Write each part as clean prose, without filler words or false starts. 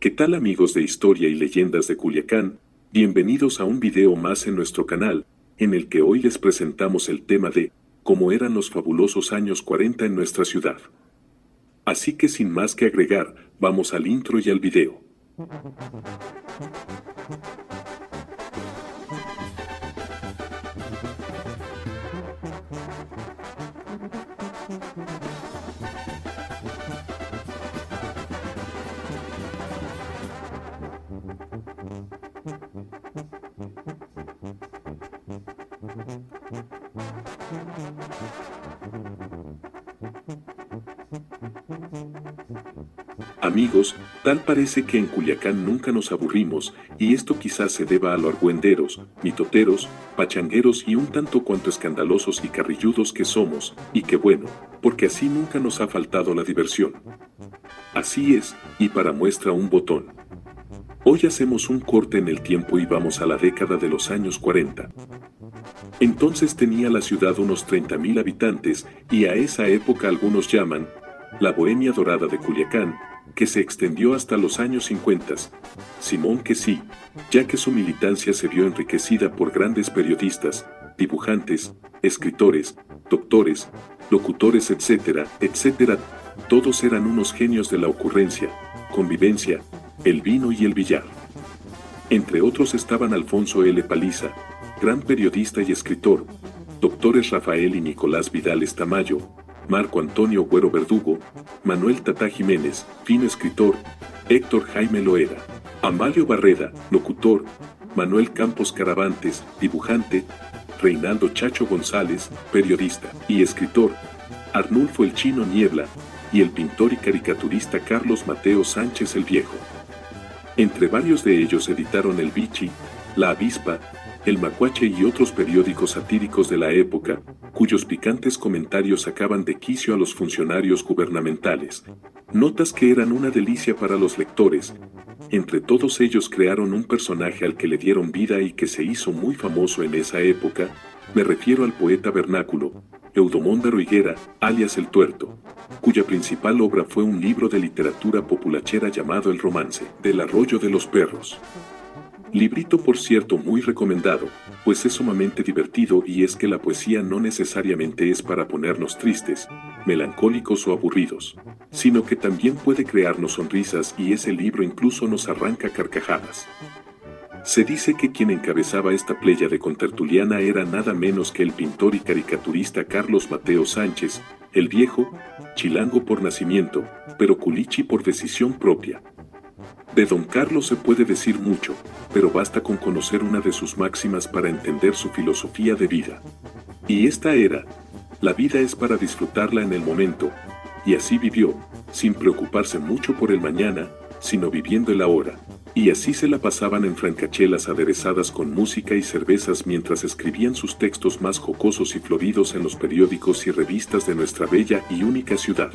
¿Qué tal amigos de Historia y Leyendas de Culiacán? Bienvenidos a un video más en nuestro canal, en el que hoy les presentamos el tema de cómo eran los fabulosos años 40 en nuestra ciudad. Así que sin más que agregar, vamos al intro y al video. Amigos, tal parece que en Culiacán nunca nos aburrimos, y esto quizás se deba a lo argüenderos, mitoteros, pachangueros y un tanto cuanto escandalosos y carrilludos que somos, y que bueno, porque así nunca nos ha faltado la diversión. Así es, y para muestra un botón. Hoy hacemos un corte en el tiempo y vamos a la década de los años 40. Entonces tenía la ciudad unos 30,000 habitantes, y a esa época algunos llaman la Bohemia Dorada de Culiacán, que se extendió hasta los años 50. Simón que sí, ya que su militancia se vio enriquecida por grandes periodistas, dibujantes, escritores, doctores, locutores, etcétera, etcétera. Todos eran unos genios de la ocurrencia, convivencia, el vino y el billar. Entre otros estaban Alfonso L. Paliza, gran periodista y escritor, doctores Rafael y Nicolás Vidales Tamayo, Marco Antonio Güero Verdugo, Manuel Tata Jiménez, fino escritor, Héctor Jaime Loera, Amalio Barreda, locutor, Manuel Campos Caravantes, dibujante, Reinaldo Chacho González, periodista y escritor, Arnulfo el Chino Niebla, y el pintor y caricaturista Carlos Mateo Sánchez el Viejo. Entre varios de ellos editaron El Bichi, La Avispa, El Macuache y otros periódicos satíricos de la época, cuyos picantes comentarios sacaban de quicio a los funcionarios gubernamentales. Notas que eran una delicia para los lectores. Entre todos ellos crearon un personaje al que le dieron vida y que se hizo muy famoso en esa época. Me refiero al poeta vernáculo, Eudomóndaro Higuera, alias El Tuerto, cuya principal obra fue un libro de literatura populachera llamado El Romance del Arroyo de los Perros. Librito por cierto muy recomendado, pues es sumamente divertido, y es que la poesía no necesariamente es para ponernos tristes, melancólicos o aburridos, sino que también puede crearnos sonrisas, y ese libro incluso nos arranca carcajadas. Se dice que quien encabezaba esta pléyade contertuliana era nada menos que el pintor y caricaturista Carlos Mateo Sánchez, el Viejo, chilango por nacimiento, pero culichi por decisión propia. De don Carlos se puede decir mucho, pero basta con conocer una de sus máximas para entender su filosofía de vida. Y esta era: la vida es para disfrutarla en el momento, y así vivió, sin preocuparse mucho por el mañana, sino viviendo el ahora. Y así se la pasaban en francachelas aderezadas con música y cervezas mientras escribían sus textos más jocosos y floridos en los periódicos y revistas de nuestra bella y única ciudad.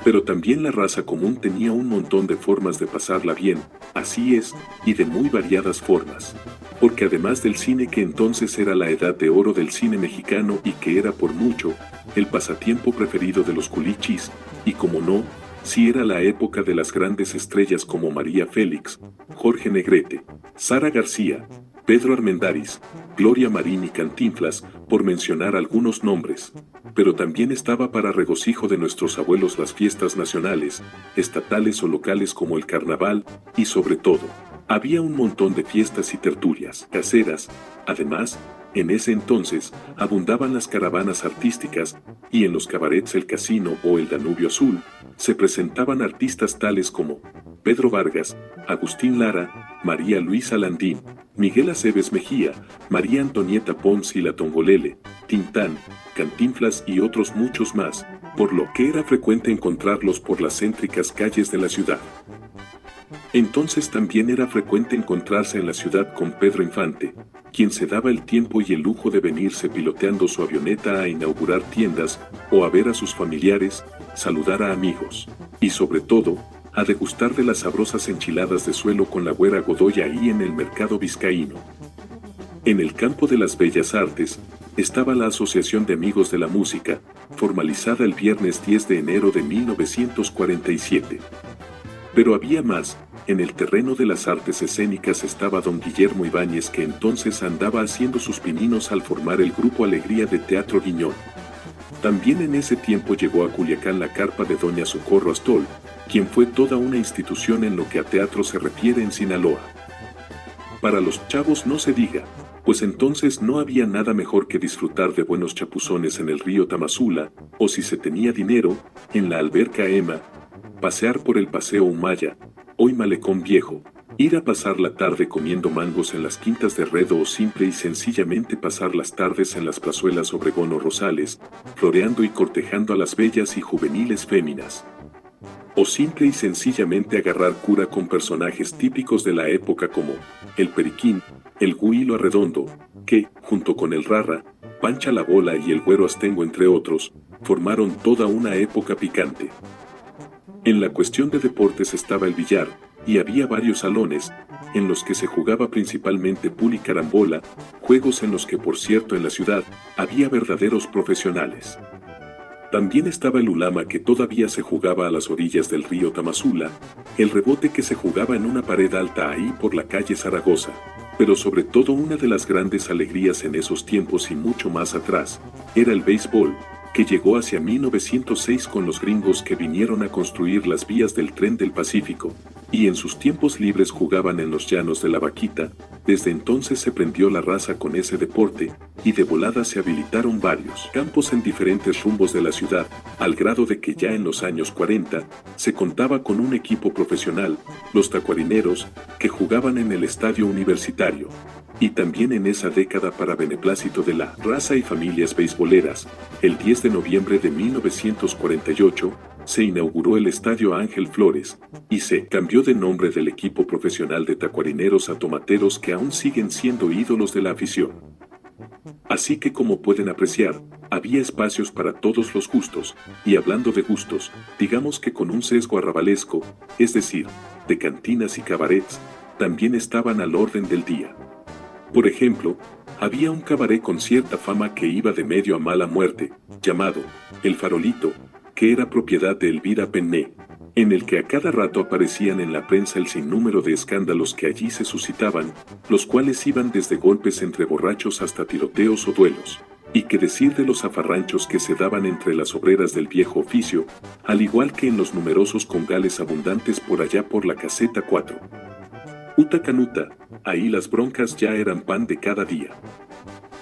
Pero también la raza común tenía un montón de formas de pasarla bien, así es, y de muy variadas formas. Porque además del cine, que entonces era la edad de oro del cine mexicano y que era por mucho el pasatiempo preferido de los culichis, y como no, sí era la época de las grandes estrellas como María Félix, Jorge Negrete, Sara García, Pedro Armendáriz, Gloria Marín y Cantinflas, por mencionar algunos nombres. Pero también estaba para regocijo de nuestros abuelos las fiestas nacionales, estatales o locales como el carnaval, y sobre todo, había un montón de fiestas y tertulias caseras. Además, en ese entonces, abundaban las caravanas artísticas, y en los cabarets El Casino o El Danubio Azul, se presentaban artistas tales como Pedro Vargas, Agustín Lara, María Luisa Landín, Miguel Aceves Mejía, María Antonieta Pons y la Tongolele, Tintán, Cantinflas y otros muchos más, por lo que era frecuente encontrarlos por las céntricas calles de la ciudad. Entonces también era frecuente encontrarse en la ciudad con Pedro Infante, quien se daba el tiempo y el lujo de venirse piloteando su avioneta a inaugurar tiendas, o a ver a sus familiares, saludar a amigos, y sobre todo, a degustar de las sabrosas enchiladas de suelo con la güera Godoy ahí en el mercado vizcaíno. En el campo de las bellas artes, estaba la Asociación de Amigos de la Música, formalizada el viernes 10 de enero de 1947. Pero había más. En el terreno de las artes escénicas estaba don Guillermo Ibáñez, que entonces andaba haciendo sus pininos al formar el grupo Alegría de Teatro Guiñón. También en ese tiempo llegó a Culiacán la carpa de doña Socorro Astol, quien fue toda una institución en lo que a teatro se refiere en Sinaloa. Para los chavos no se diga, pues entonces no había nada mejor que disfrutar de buenos chapuzones en el río Tamazula, o si se tenía dinero, en la alberca Emma, pasear por el Paseo Humaya, hoy Malecón Viejo, ir a pasar la tarde comiendo mangos en las quintas de Redo o simple y sencillamente pasar las tardes en las plazuelas Obregón o Rosales, floreando y cortejando a las bellas y juveniles féminas. O simple y sencillamente agarrar cura con personajes típicos de la época como el Periquín, el Huilo Arredondo, que, junto con el Rarra, Pancha la Bola y el Güero Astengo entre otros, formaron toda una época picante. En la cuestión de deportes estaba el billar, y había varios salones, en los que se jugaba principalmente pool y carambola, juegos en los que por cierto en la ciudad había verdaderos profesionales. También estaba el ulama, que todavía se jugaba a las orillas del río Tamazula, el rebote que se jugaba en una pared alta ahí por la calle Zaragoza, pero sobre todo una de las grandes alegrías en esos tiempos y mucho más atrás, era el béisbol, que llegó hacia 1906 con los gringos que vinieron a construir las vías del tren del Pacífico, y en sus tiempos libres jugaban en los llanos de la Vaquita. Desde entonces se prendió la raza con ese deporte, y de volada se habilitaron varios campos en diferentes rumbos de la ciudad, al grado de que ya en los años 40, se contaba con un equipo profesional, los tacuarineros, que jugaban en el estadio universitario. Y también en esa década, para beneplácito de la raza y familias beisboleras, el 10 de noviembre de 1948, se inauguró el Estadio Ángel Flores, y se cambió de nombre del equipo profesional de tacuarineros a tomateros, que aún siguen siendo ídolos de la afición. Así que, como pueden apreciar, había espacios para todos los gustos, y hablando de gustos, digamos que con un sesgo arrabalesco, es decir, de cantinas y cabarets, también estaban al orden del día. Por ejemplo, había un cabaret con cierta fama que iba de medio a mala muerte, llamado El Farolito, que era propiedad de Elvira Penné, en el que a cada rato aparecían en la prensa el sinnúmero de escándalos que allí se suscitaban, los cuales iban desde golpes entre borrachos hasta tiroteos o duelos, y qué decir de los zafarranchos que se daban entre las obreras del viejo oficio, al igual que en los numerosos congales abundantes por allá por la Caseta 4. Uta Canuta, ahí las broncas ya eran pan de cada día.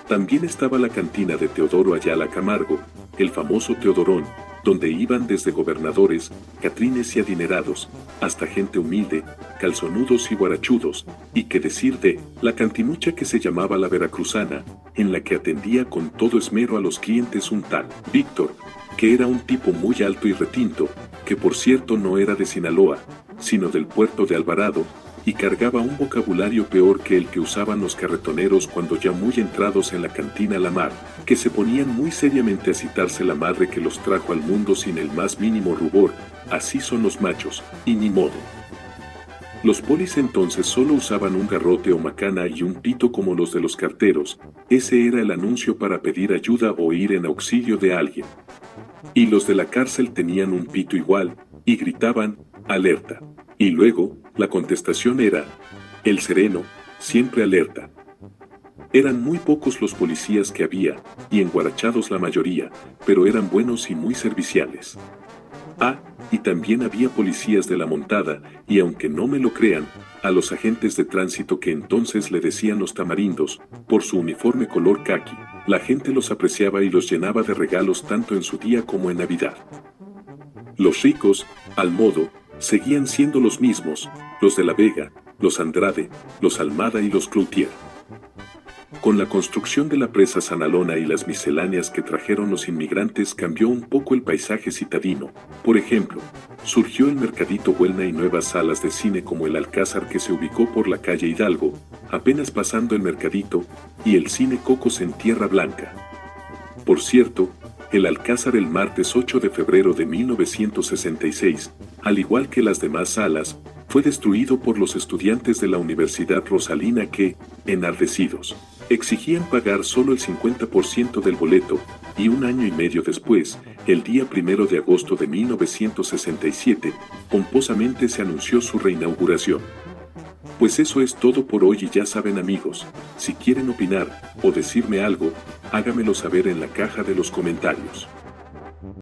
También estaba la cantina de Teodoro Ayala Camargo, el famoso Teodorón, donde iban desde gobernadores, catrines y adinerados, hasta gente humilde, calzonudos y guarachudos, y qué decir de la cantinucha que se llamaba La Veracruzana, en la que atendía con todo esmero a los clientes un tal Víctor, que era un tipo muy alto y retinto, que por cierto no era de Sinaloa, sino del puerto de Alvarado, y cargaba un vocabulario peor que el que usaban los carretoneros cuando ya muy entrados en la cantina La Mar, que se ponían muy seriamente a citarse la madre que los trajo al mundo sin el más mínimo rubor. Así son los machos, y ni modo. Los polis entonces solo usaban un garrote o macana y un pito como los de los carteros. Ese era el anuncio para pedir ayuda o ir en auxilio de alguien. Y los de la cárcel tenían un pito igual, y gritaban, alerta. Y luego, la contestación era, el sereno, siempre alerta. Eran muy pocos los policías que había, y enguarachados la mayoría, pero eran buenos y muy serviciales. Ah, y también había policías de la montada, y aunque no me lo crean, a los agentes de tránsito, que entonces le decían los tamarindos, por su uniforme color caqui, la gente los apreciaba y los llenaba de regalos tanto en su día como en Navidad. Los ricos, al modo, seguían siendo los mismos, los de la Vega, los Andrade, los Almada y los Cloutier. Con la construcción de la presa Sanalona y las misceláneas que trajeron los inmigrantes, cambió un poco el paisaje citadino. Por ejemplo, surgió el Mercadito Buelna y nuevas salas de cine como el Alcázar, que se ubicó por la calle Hidalgo, apenas pasando el Mercadito, y el Cine Cocos en Tierra Blanca. Por cierto, el Alcázar el martes 8 de febrero de 1966, al igual que las demás salas, fue destruido por los estudiantes de la Universidad Rosalina que, enardecidos, exigían pagar solo el 50% del boleto, y un año y medio después, El día 1 de agosto de 1967, pomposamente se anunció su reinauguración. Pues eso es todo por hoy y ya saben amigos, si quieren opinar o decirme algo, hágamelo saber en la caja de los comentarios.